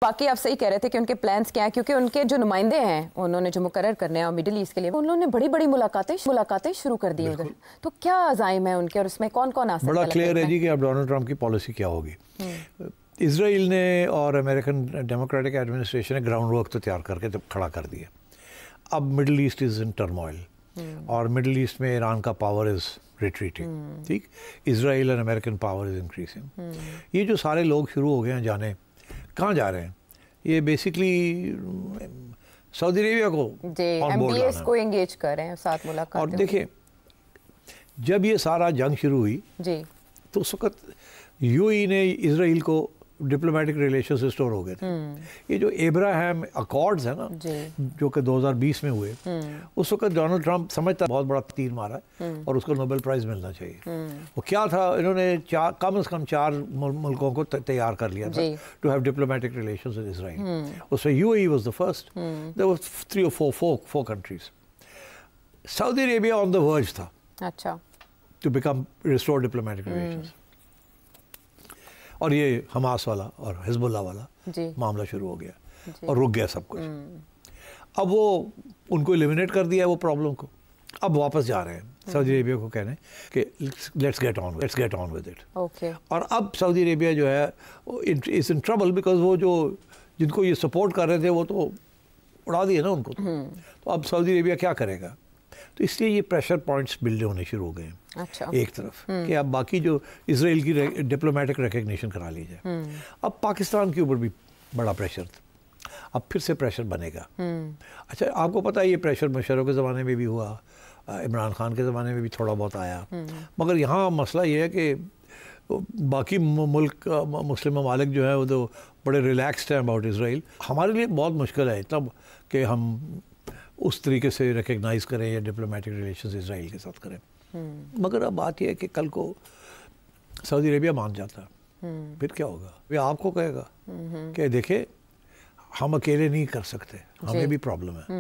باقی آپ صحیح کہہ رہے تھے کہ ان کے پلانز کیا ہیں، کیونکہ ان کے جو نمائندے ہیں انہوں نے جو مقرر کرنے ہیں مڈل ایسٹ کے لیے، انہوں نے بڑی بڑی ملاقاتیں شروع کر دی ادھر. تو کیا عزائم ہے ان کے اور اس میں کون کون آ سکتا ہے؟ بڑا کلیئر ہے جی کہ اب ڈونلڈ ٹرمپ کی پالیسی کیا ہوگی. اسرائیل نے اور امریکن ڈیموکریٹک ایڈمنسٹریشن نے گراؤنڈ ورک تو تیار کر کے کھڑا کر دیا. اب Middle East is in turmoil اور مڈل ایسٹ میں ایران کا پاور از ریٹریٹنگ. ٹھیک، اسرائیل اور امریکن پاور از انکریزنگ. یہ جو سارے لوگ شروع ہو گئے ہیں جانے کہاں جا رہے ہیں، یہ بیسکلی سعودی عربیہ کو آن بورڈ لانا ہے. کو انگیج کر رہے ہیں ساتھ ملاقات. اور دیکھیں جب یہ سارا جنگ شروع ہوئی جی تو اس وقت یو ای نے اسرائیل کو ڈپلومیٹک ریلیشنز ریسٹور ہو گئے تھے. یہ جو ابراہیم اکارڈز ہیں نا جو کہ 2020 میں ہوئے، اس وقت ڈونلڈ ٹرمپ سمجھتا بہت بڑا تیر مارا ہے اور اس کو نوبل پرائز ملنا چاہیے. وہ کیا تھا، انہوں نے کم از کم 4 ملکوں کو تیار کر لیا تھا to have diplomatic relations with Israel. اس میں U A was the first. there were 3 or 4 countries. Saudi Arabia on the verge تھا اچھا to become restore diplomatic relations. اور یہ حماس والا اور حزب اللہ والا معاملہ شروع ہو گیا اور رک گیا سب کچھ. اب وہ ان کو ایلیمنیٹ کر دیا ہے وہ پرابلم کو. اب واپس جا رہے ہیں سعودی عربیہ کو کہنے کہ let's get on with it. اور اب سعودی عربیہ جو ہے از ان ٹربل بیکاز وہ جو جن کو یہ سپورٹ کر رہے تھے وہ تو اڑا دیے نا ان کو. تو اب سعودی عربیہ کیا کرے گا؟ تو اس لیے یہ پریشر پوائنٹس بلڈ ہونے شروع ہو گئے ہیں ایک طرف کہ اب باقی جو اسرائیل کی ڈپلومیٹک ریکگنیشن کرا لی جائے. اب پاکستان کے اوپر بھی بڑا پریشر تھا، اب پھر سے پریشر بنے گا. اچھا آپ کو پتہ ہے یہ پریشر مشرف کے زمانے میں بھی ہوا، عمران خان کے زمانے میں بھی تھوڑا بہت آیا. مگر یہاں مسئلہ یہ ہے کہ باقی ملک مسلم ممالک جو ہیں وہ تو بڑے ریلیکسڈ ہیں اباؤٹ اسرائیل. ہمارے لیے بہت مشکل ہے تب کہ ہم اس طریقے سے ریکگنائز کریں یا ڈپلومیٹک ریلیشنز اسرائیل کے ساتھ کریں. مگر اب بات یہ ہے کہ کل کو سعودی عربیہ مان جاتا پھر کیا ہوگا؟ وہ آپ کو کہے گا کہ دیکھیں ہم اکیلے نہیں کر سکتے، ہمیں بھی پرابلم ہے.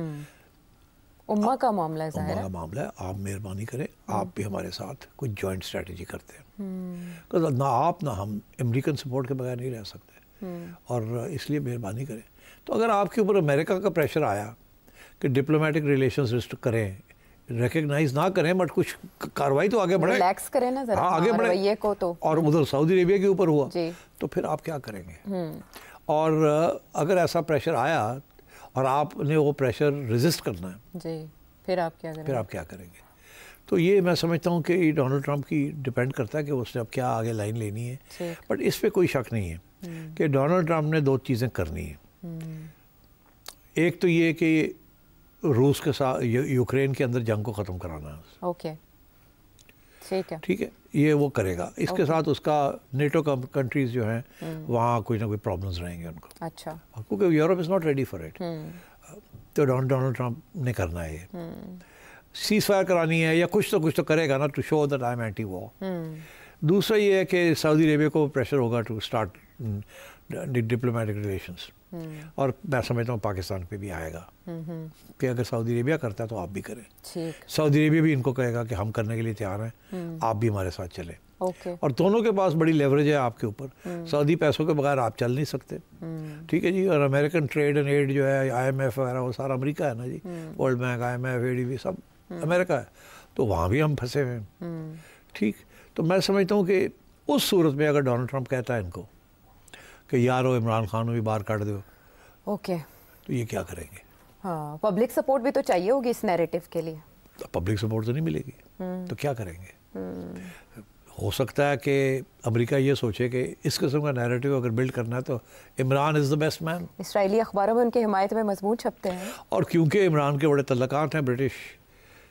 امہ کا معاملہ ہے، ظاہر ہے امہ کا معاملہ ہے. آپ مہربانی کریں، آپ بھی ہمارے ساتھ کوئی جوائنٹ اسٹریٹجی کرتے ہیں. نہ آپ نہ ہم امریکن سپورٹ کے بغیر نہیں رہ سکتے، اور اس لیے مہربانی کریں. تو اگر آپ کے اوپر امریکہ کا پریشر آیا کہ ڈپلومیٹک ریلیشنز رسٹور کریں، ریکگنائز نہ کریں بٹ کچھ کاروائی تو آگے بڑھے، ریلیکس کریں نا ذرا آگے بڑھے کو تو. اور ادھر سعودی عربیہ کے اوپر ہوا تو پھر آپ کیا کریں گے؟ اور اگر ایسا پریشر آیا اور آپ نے وہ پریشر ریزسٹ کرنا ہے جی پھر آپ کیا کریں گے؟ تو یہ میں سمجھتا ہوں کہ یہ ڈونلڈ ٹرمپ کی ڈیپینڈ کرتا ہے کہ اس نے اب کیا آگے لائن لینی ہے. بٹ اس پہ کوئی شک نہیں ہے کہ ڈونلڈ ٹرمپ نے 2 چیزیں کرنی ہیں. ایک تو یہ کہ روس کے ساتھ یوکرین کے اندر جنگ کو ختم کرانا ہے. اوکے ٹھیک ہے، یہ وہ کرے گا. اس کے ساتھ اس کا نیٹو کنٹریز جو ہیں وہاں کوئی نہ کوئی پرابلمز رہیں گے ان کو. اچھا، کیونکہ Europe is not ready for it. تو ڈونلڈ ٹرمپ نے کرنا ہے یہ سیز فائر کرانی ہے یا کچھ تو کرے گا نا to show that I am anti war. دوسرا یہ ہے کہ سعودی عربیہ کو پریشر ہوگا ٹو اسٹارٹ ڈپلومیٹک ریلیشنز. اور میں سمجھتا ہوں پاکستان پہ بھی آئے گا کہ اگر سعودی عربیہ کرتا ہے تو آپ بھی کریں. سعودی عربیہ بھی ان کو کہے گا کہ ہم کرنے کے لیے تیار ہیں، آپ بھی ہمارے ساتھ چلیں. اور دونوں کے پاس بڑی لیوریج ہے آپ کے اوپر. سعودی پیسوں کے بغیر آپ چل نہیں سکتے. ٹھیک ہے جی. اور امریکن ٹریڈ اینڈ ایڈ جو ہے آئی ایم ایف وغیرہ وہ سارا امریکہ ہے نا جی. World Bank, I M F, A D B سب امریکہ ہے. تو وہاں بھی ہم پھنسے ہوئے ہیں. ٹھیک. تو میں سمجھتا ہوں کہ اس صورت میں اگر ڈونلڈ ٹرمپ کہتا ہے ان کو کہ یارو عمران خان بھی باہر کاٹ دو، تو یہ کیا کریں گے؟ ہاں، پبلک سپورٹ بھی تو چاہیے ہوگی اس نیریٹو کے لیے. پبلک سپورٹ تو نہیں ملے گی تو کیا کریں گے؟ ہو سکتا ہے کہ امریکہ یہ سوچے کہ اس قسم کا نیریٹو اگر بلڈ کرنا ہے تو عمران از دا بیسٹ مین. اسرائیلی اخباروں میں ان کی حمایت میں مضمون چھپتے ہیں. اور کیونکہ عمران کے بڑے تعلقات ہیں برٹش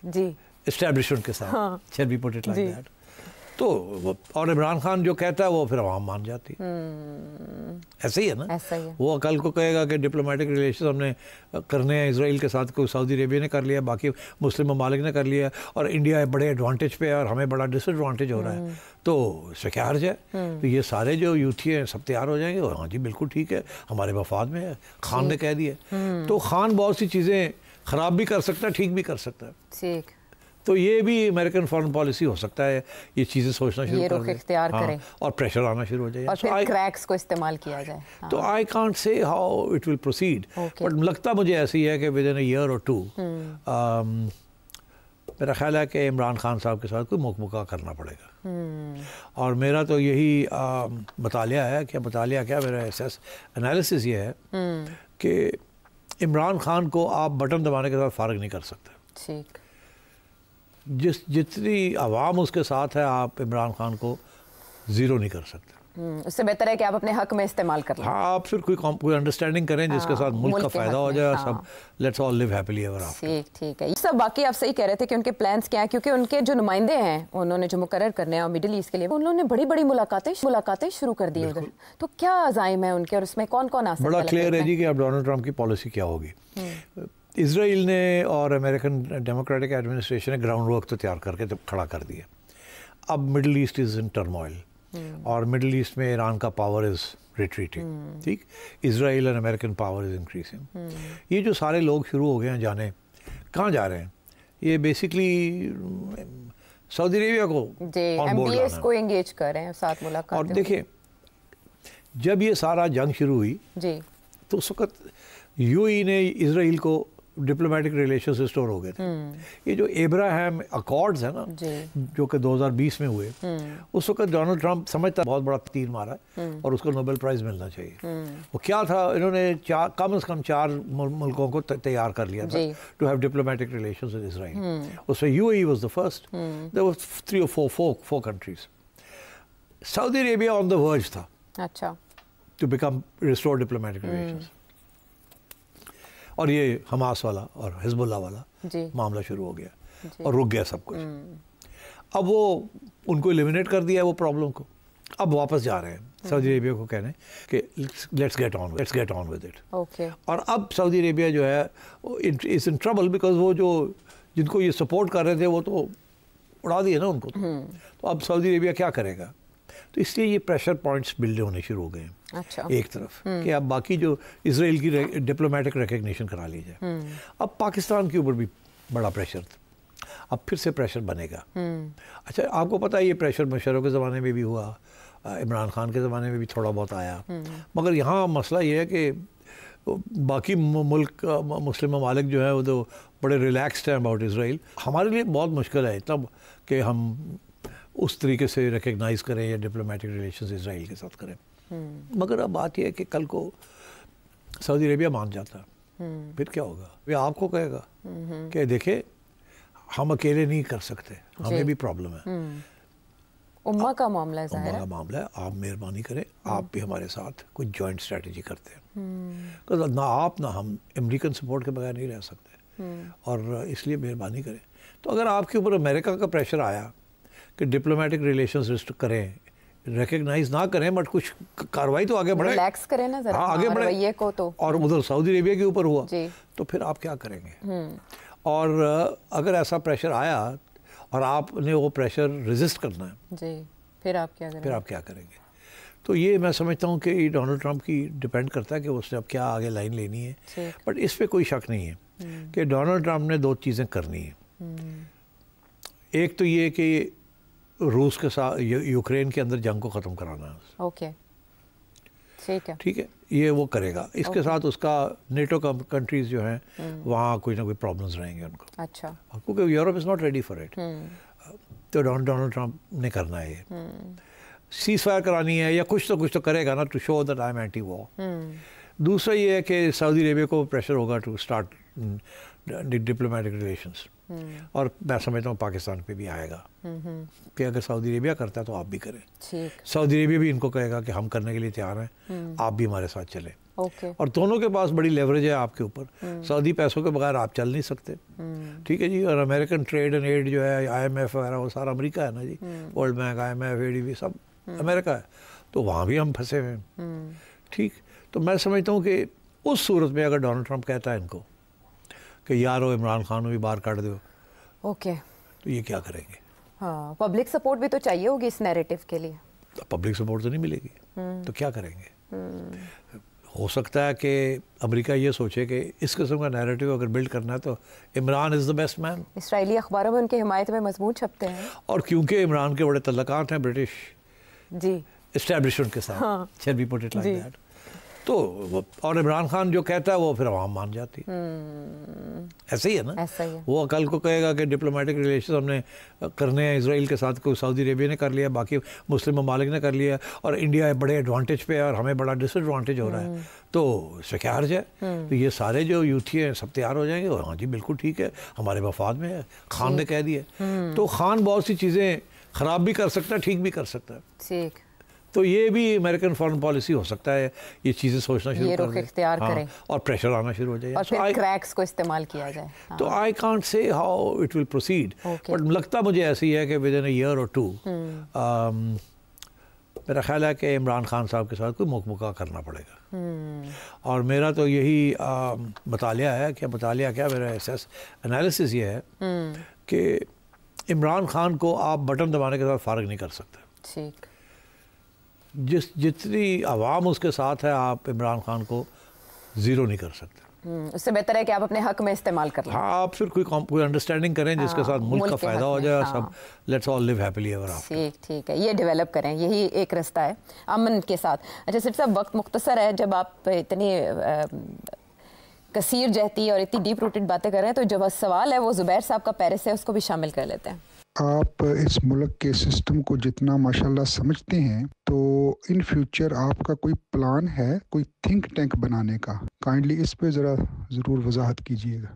جی اسٹیبلشمنٹ کے ساتھ، shall be put it like that. تو اور عمران خان جو کہتا ہے وہ پھر عوام مان جاتی. ایسا ہی ہے نا. وہ کل کو کہے گا کہ ڈپلومیٹک ریلیشن ہم نے کرنے ہیں اسرائیل کے ساتھ، کوئی سعودی عربیہ نے کر لیا، باقی مسلم ممالک نے کر لیا، اور انڈیا بڑے ایڈوانٹیج پہ ہے اور ہمیں بڑا ڈس ایڈوانٹیج ہو رہا ہے. تو اس سے کیا حرج ہے؟ تو یہ سارے جو یوتھی ہیں سب تیار ہو جائیں گے. اور ہاں جی بالکل ٹھیک ہے، ہمارے مفاد میں ہے. خان نے کہہ دیا. تو خان بہت سی چیزیں خراب بھی کر سکتا ہے، ٹھیک بھی کر سکتا ہے. تو یہ بھی امریکن فارن پالیسی ہو سکتا ہے، یہ چیزیں سوچنا شروع کر دیں، اختیار کریں اور پریشر آنا شروع ہو جائے، اور پھر کریکس کو استعمال کیا جائے. تو I can't say how it will proceed, but لگتا مجھے ایسی ہے کہ ود ان اے ایئر اور ٹو میرا خیال ہے کہ عمران خان صاحب کے ساتھ کوئی مکمکہ کرنا پڑے گا. اور میرا تو یہی مطالعہ ہے، کہ مطالعہ کیا، میرا انالیسس یہ ہے کہ عمران خان کو آپ بٹن دبانے کے ساتھ فارغ نہیں کر سکتے. ٹھیک، جتنی عوام اس کے ساتھ ہے آپ عمران خان کو زیرو نہیں کر سکتے. اس سے بہتر ہے کہ آپ اپنے حق میں استعمال کر لیں. ہاں، آپ پھر کوئی انڈرسٹینڈنگ کریں جس کے ساتھ ملک کا فائدہ ہو جائے، سب let's all live happily ever after. ٹھیک ہے. یہ سب باقی آپ صحیح کہہ رہے تھے کہ ان کے پلانس کیا ہیں، کیونکہ ان کے جو نمائندے ہیں انہوں نے جو مقرر کرنے ہیں اور مڈل ایسٹ کے لیے انہوں نے بڑی بڑی ملاقاتیں شروع کر دی ادھر. تو کیا عزائم ہے ان کے، اور اس میں کون کون آ سکتا ہے؟ بڑا کلیئر ہے جی کہ اب ڈونلڈ ٹرمپ کی پالیسی کیا ہوگی. اسرائیل نے اور امریکن ڈیموکریٹک ایڈمنسٹریشن نے گراؤنڈ ورک تو تیار کر کے کھڑا کر دیا. اب Middle East is in turmoil, اور مڈل ایسٹ میں ایران کا پاور از ریٹریٹنگ، ٹھیک، اسرائیل اور امریکن پاور از انکریزنگ. یہ جو سارے لوگ شروع ہو گئے ہیں جانے، کہاں جا رہے ہیں؟ یہ بیسکلی سعودی عربیہ کو آن بورڈ لانا ہے، کو انگیج کر رہے ہیں، ساتھ ملاقات. اور دیکھیں جب یہ سارا جنگ شروع ہوئی جی تو اس وقت یو ای نے اسرائیل کو ڈپلومیٹک ریلیشنز ریسٹور ہو گئے تھے. یہ جو ابراہیم اکارڈز ہیں نا، جو کہ 2020 میں ہوئے، اس وقت ڈونلڈ ٹرمپ سمجھتا بہت بڑا تیر مارا ہے اور اس کو نوبل پرائز ملنا چاہیے. وہ کیا تھا، انہوں نے کم از کم 4 ملکوں کو تیار کر لیا تھا to have diplomatic relations with Israel. اس میں U A was the first, there was 3 or 4 countries. Saudi Arabia on the verge تھا اچھا to become restore diplomatic relations. اور یہ حماس والا اور حزب اللہ والا معاملہ شروع ہو گیا اور رک گیا سب کچھ. اب وہ ان کو ایلیمنیٹ کر دیا ہے وہ پرابلم کو. اب واپس جا رہے ہیں سعودی عربیہ کو کہنے کہ let's get on with it. اور اب سعودی عربیہ جو ہے از ان ٹربل، بیکاز وہ جن کو یہ سپورٹ کر رہے تھے وہ تو اڑا دیے نا ان کو. تو اب سعودی عربیہ کیا کرے گا؟ تو اس لیے یہ پریشر پوائنٹس بلڈ ہونے شروع ہو گئے ہیں ایک طرف، کہ اب باقی جو اسرائیل کی ڈپلومیٹک ریکگنیشن کرا لی جائے. اب پاکستان کے اوپر بھی بڑا پریشر تھا، اب پھر سے پریشر بنے گا. اچھا، آپ کو پتہ ہے یہ پریشر مشرف کے زمانے میں بھی ہوا، عمران خان کے زمانے میں بھی تھوڑا بہت آیا، مگر یہاں مسئلہ یہ ہے کہ باقی ملک مسلم ممالک جو ہے وہ تو بڑے ریلیکسڈ ہیں اباؤٹ اسرائیل. ہمارے لیے بہت مشکل ہے تب کہ ہم اس طریقے سے ریکگنائز کریں یا ڈپلومیٹک ریلیشنز اسرائیل کے ساتھ کریں. مگر اب بات یہ ہے کہ کل کو سعودی عربیہ مان جاتا ہے، پھر کیا ہوگا؟ وہ آپ کو کہے گا کہ دیکھیں ہم اکیلے نہیں کر سکتے، ہمیں بھی پرابلم ہے، امہ کا معاملہ ہے، امہ کا معاملہ ہے، آپ مہربانی کریں، آپ بھی ہمارے ساتھ کوئی جوائنٹ اسٹریٹجی کرتے ہیں. نہ آپ نہ ہم امریکن سپورٹ کے بغیر نہیں رہ سکتے، اور اس لیے مہربانی کریں. تو اگر آپ کے اوپر امریکہ کا پریشر آیا کہ ڈپلومیٹک ریلیشنز کریں، ریکگنائز نہ کریں، بٹ کچھ کاروائی تو آگے بڑھیں، ریلیکس کریں نا ذرا آگے بڑھیں کو تو، اور ادھر سعودی عربیہ کے اوپر ہوا تو پھر آپ کیا کریں گے؟ اور اگر ایسا پریشر آیا اور آپ نے وہ پریشر ریزسٹ کرنا ہے، پھر آپ کیا کریں گے؟ تو یہ میں سمجھتا ہوں کہ ڈونلڈ ٹرمپ کی ڈیپینڈ کرتا ہے کہ اس نے اب کیا آگے لائن لینی ہے. بٹ اس پہ کوئی شک نہیں ہے کہ ڈونلڈ ٹرمپ نے 2 چیزیں کرنی ہیں. ایک تو یہ کہ روس کے ساتھ یوکرین کے اندر جنگ کو ختم کرانا ہے. ٹھیک ہے، یہ وہ کرے گا. اس کے ساتھ اس کا نیٹو کنٹریز جو ہیں وہاں کوئی نہ کوئی پرابلمز رہیں گے ان کو. اچھا، کیونکہ Europe is not ready for it. تو ڈونلڈ ٹرمپ نے کرنا ہے یہ، سیز فائر کرانی ہے یا کچھ تو کرے گا نا، to show that I am anti war. دوسرا یہ ہے کہ سعودی عربیہ کو پریشر ہوگا ٹو اسٹارٹ ڈپلومیٹک ریلیشنز. اور میں سمجھتا ہوں پاکستان پہ بھی آئے گا کہ اگر سعودی عربیہ کرتا ہے تو آپ بھی کریں. سعودی عربیہ بھی ان کو کہے گا کہ ہم کرنے کے لیے تیار ہیں، آپ بھی ہمارے ساتھ چلیں. اور دونوں کے پاس بڑی لیوریج ہے آپ کے اوپر. سعودی پیسوں کے بغیر آپ چل نہیں سکتے، ٹھیک ہے جی. اور امریکن ٹریڈ اینڈ ایڈ جو ہے، آئی ایم ایف وغیرہ، وہ سارا امریکہ ہے نا جی. World Bank, I M F, A D B سب امریکہ ہے. تو وہاں بھی ہم پھنسے ہوئے ہیں، ٹھیک. تو میں سمجھتا ہوں کہ اس صورت میں اگر ڈونلڈ ٹرمپ کہتا ہے ان کو کہ یارو عمران خان کو بھی باہر کاٹ دو، تو یہ کیا کریں گے؟ ہاں، پبلک سپورٹ بھی تو چاہیے ہوگی اس نیریٹو کے لیے. پبلک سپورٹ تو نہیں ملے گی تو کیا کریں گے؟ ہو سکتا ہے کہ امریکہ یہ سوچے کہ اس قسم کا نیریٹو اگر بلڈ کرنا ہے تو عمران از دا بیسٹ مین. اسرائیلی اخباروں میں ان کی حمایت میں مضمون چھپتے ہیں. اور کیونکہ عمران کے بڑے تعلقات ہیں برٹش جی اسٹیبلشمنٹ کے ساتھ, shall we put it like that. تو اور عمران خان جو کہتا ہے وہ پھر عوام مان جاتی. ایسا ہی ہے نا. وہ کل کو کہے گا کہ ڈپلومیٹک ریلیشنز ہم نے کرنے ہیں اسرائیل کے ساتھ, کوئی سعودی عربیہ نے کر لیا, باقی مسلم ممالک نے کر لیا, اور انڈیا بڑے ایڈوانٹیج پہ ہے اور ہمیں بڑا ڈس ایڈوانٹیج ہو رہا ہے, تو اس سے کیا حرج ہے. تو یہ سارے جو یوتھی ہیں سب تیار ہو جائیں گے, ہاں جی بالکل ٹھیک ہے, ہمارے مفاد میں ہے, خان نے کہہ دیا. تو خان بہت سی چیزیں خراب بھی کر سکتا ہے, ٹھیک بھی کر سکتا ہے. تو یہ بھی امریکن فارن پالیسی ہو سکتا ہے, یہ چیزیں سوچنا شروع کر دیں, اختیار کریں اور پریشر آنا شروع ہو جائے, اور پھر کریکس کو استعمال کیا جائے. تو I can't say how it will proceed, but لگتا مجھے ایسی ہے کہ ود ان اے ایئر اور ٹو میرا خیال ہے کہ عمران خان صاحب کے ساتھ کوئی مکمکہ کرنا پڑے گا. اور میرا تو یہی مطالعہ ہے, کہ مطالعہ کیا, میرا انالیسس یہ ہے کہ عمران خان کو آپ بٹن دبانے کے ساتھ فارغ نہیں کر سکتے. ٹھیک, جتنی عوام اس کے ساتھ ہے آپ عمران خان کو زیرو نہیں کر سکتے. اس سے بہتر ہے کہ آپ اپنے حق میں استعمال کر لیں. ہاں, آپ پھر کوئی انڈرسٹینڈنگ کریں جس کے ساتھ ملک کا فائدہ ہو جائے, اور سب let's all live happily ever after. ٹھیک ہے, یہ ڈیولپ کریں, یہی ایک رستہ ہے امن کے ساتھ. اچھا سر صاحب, وقت مختصر ہے, جب آپ اتنی کثیر جہتی اور اتنی ڈیپ روٹڈ باتیں کر رہے ہیں, تو جو سوال ہے وہ زبیر صاحب کا پیرس ہے, اس کو بھی شامل کر لیتے ہیں. آپ اس ملک کے سسٹم کو جتنا ماشاءاللہ سمجھتے ہیں, تو ان فیوچر آپ کا کوئی پلان ہے کوئی تھنک ٹینک بنانے کا؟ کائنڈلی اس پہ ذرا ضرور وضاحت کیجیے گا.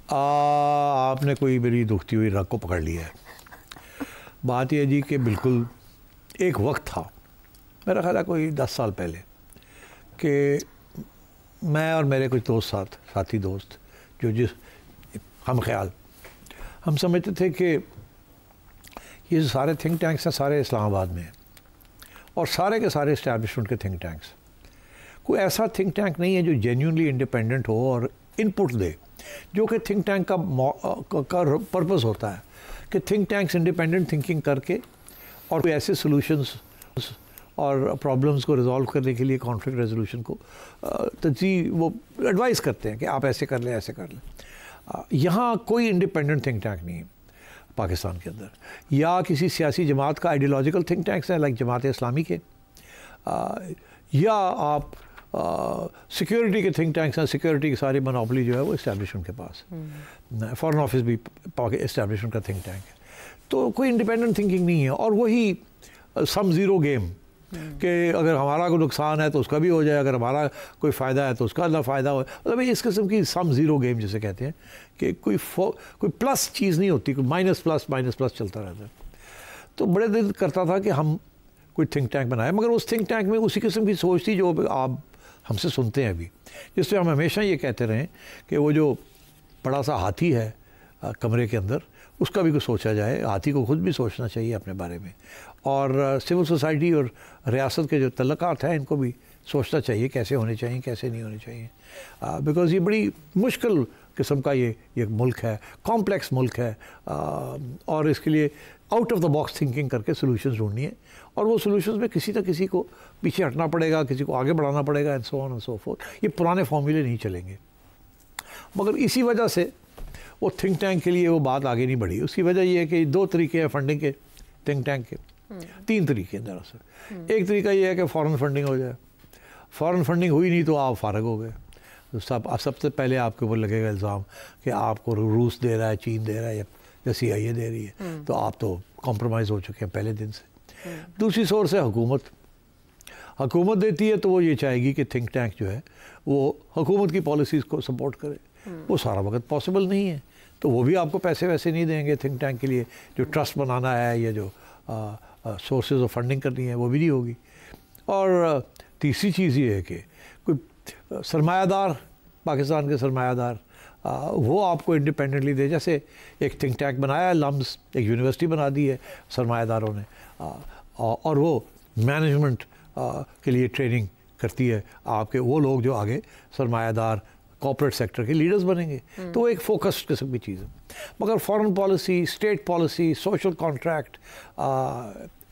آپ نے کوئی میری دکھتی ہوئی رگ کو پکڑ لیا ہے. بات یہ جی کہ بالکل ایک وقت تھا, میرا خیال ہے کوئی 10 سال پہلے, کہ میں اور میرے کچھ ساتھی دوست جو ہم خیال ہم سمجھتے تھے کہ یہ سارے تھنک ٹینکس ہیں سارے اسلام آباد میں ہیں, اور سارے کے سارے اسٹیبلشمنٹ کے تھنک ٹینکس. کوئی ایسا تھنک ٹینک نہیں ہے جو جینیونلی انڈیپینڈنٹ ہو اور ان پٹ دے, جو کہ تھنک ٹینک کا پرپز ہوتا ہے کہ تھنک ٹینکس انڈیپینڈنٹ تھنکنگ کر کے اور کوئی ایسے سولوشنس اور پرابلمس کو ریزالو کرنے کے لیے کانفلکٹ ریزولوشن کو وہ ایڈوائز کرتے ہیں کہ آپ ایسے کر لیں, ایسے کر لیں. یہاں کوئی انڈیپینڈنٹ تھنک ٹینک نہیں ہے پاکستان کے اندر, یا کسی سیاسی جماعت کا آئیڈیولوجیکل تھنک ٹینکس ہے لائک جماعت اسلامی کے, یا آپ سیکیورٹی کے تھنک ٹینکس ہیں, سیکیورٹی کی ساری منوپلی جو ہے وہ اسٹیبلشمنٹ کے پاس, فارن آفس بھی اسٹیبلشمنٹ کا تھنک ٹینک ہے. تو کوئی انڈیپینڈنٹ تھنکنگ نہیں ہے, اور وہی سم زیرو گیم کہ اگر ہمارا کوئی نقصان ہے تو اس کا بھی ہو جائے, اگر ہمارا کوئی فائدہ ہے تو اس کا نہ فائدہ ہو. مطلب اس قسم کی سم زیرو گیم جسے کہتے ہیں, کہ کوئی پلس چیز نہیں ہوتی, کوئی مائنس پلس چلتا رہتا ہے. تو بڑے دل کرتا تھا کہ ہم کوئی تھنک ٹینک بنائیں, مگر اس تھنک ٹینک میں اسی قسم کی سوچ تھی جو آپ ہم سے سنتے ہیں ابھی, جس پہ ہم ہمیشہ یہ کہتے رہیں کہ وہ جو بڑا سا ہاتھی ہے کمرے کے اندر, اس کا بھی کچھ سوچا جائے. ہاتھی کو خود بھی سوچنا چاہیے اپنے بارے میں, اور سول سوسائٹی اور ریاست کے جو تعلقات ہیں ان کو بھی سوچنا چاہیے کیسے ہونے چاہیے, کیسے نہیں ہونے چاہیے. بیکاز یہ بڑی مشکل قسم کا یہ ملک ہے, کمپلیکس ملک ہے, اور اس کے لیے out of the box thinking کر کے سولوشنز ڈھونڈنی ہے, اور وہ سولوشنز میں کسی نہ کسی کو پیچھے ہٹنا پڑے گا, کسی کو آگے بڑھانا پڑے گا, and so on and so forth. یہ پرانے فارمولے نہیں چلیں گے, مگر اسی وجہ سے وہ تھنک ٹینک کے لیے وہ بات آگے نہیں بڑھی. اس کی وجہ یہ ہے کہ 2 طریقے ہیں فنڈنگ کے تھنک ٹینک کے, 3 طریقے ہیں دراصل. ایک طریقہ یہ ہے کہ فورن فنڈنگ ہو جائے, فورن فنڈنگ ہوئی نہیں تو آپ فارغ ہو گئے. سب سے پہلے آپ کے اوپر لگے گا الزام کہ آپ کو روس دے رہا ہے, چین دے رہا ہے, یا CIA دے رہی ہے, تو آپ تو کمپرومائز ہو چکے ہیں پہلے دن سے. دوسری سورس ہے حکومت دیتی ہے, تو وہ یہ چاہے گی کہ تھنک ٹینک جو ہے وہ حکومت کی پالیسیز کو سپورٹ کرے. وہ سارا وقت پاسبل نہیں ہے, تو وہ بھی آپ کو پیسے ویسے نہیں دیں گے تھنک ٹینک کے لیے. جو ٹرسٹ بنانا ہے یا جو سورسز آف فنڈنگ کرنی ہے وہ بھی نہیں ہوگی. اور تیسری چیز یہ ہے کہ کوئی سرمایہ دار, پاکستان کے سرمایہ دار, وہ آپ کو انڈیپینڈنٹلی دے. جیسے ایک تھنک ٹینک بنایا ہے لمز, ایک یونیورسٹی بنا دی ہے سرمایہ داروں نے, اور وہ مینجمنٹ کے لیے ٹریننگ کرتی ہے آپ کے وہ لوگ جو آگے سرمایہ دار کارپوریٹ سیکٹر کے لیڈرز بنیں گے. تو وہ ایک فوکسڈ قسم کی چیز ہے. مگر foreign policy, state policy, social contract,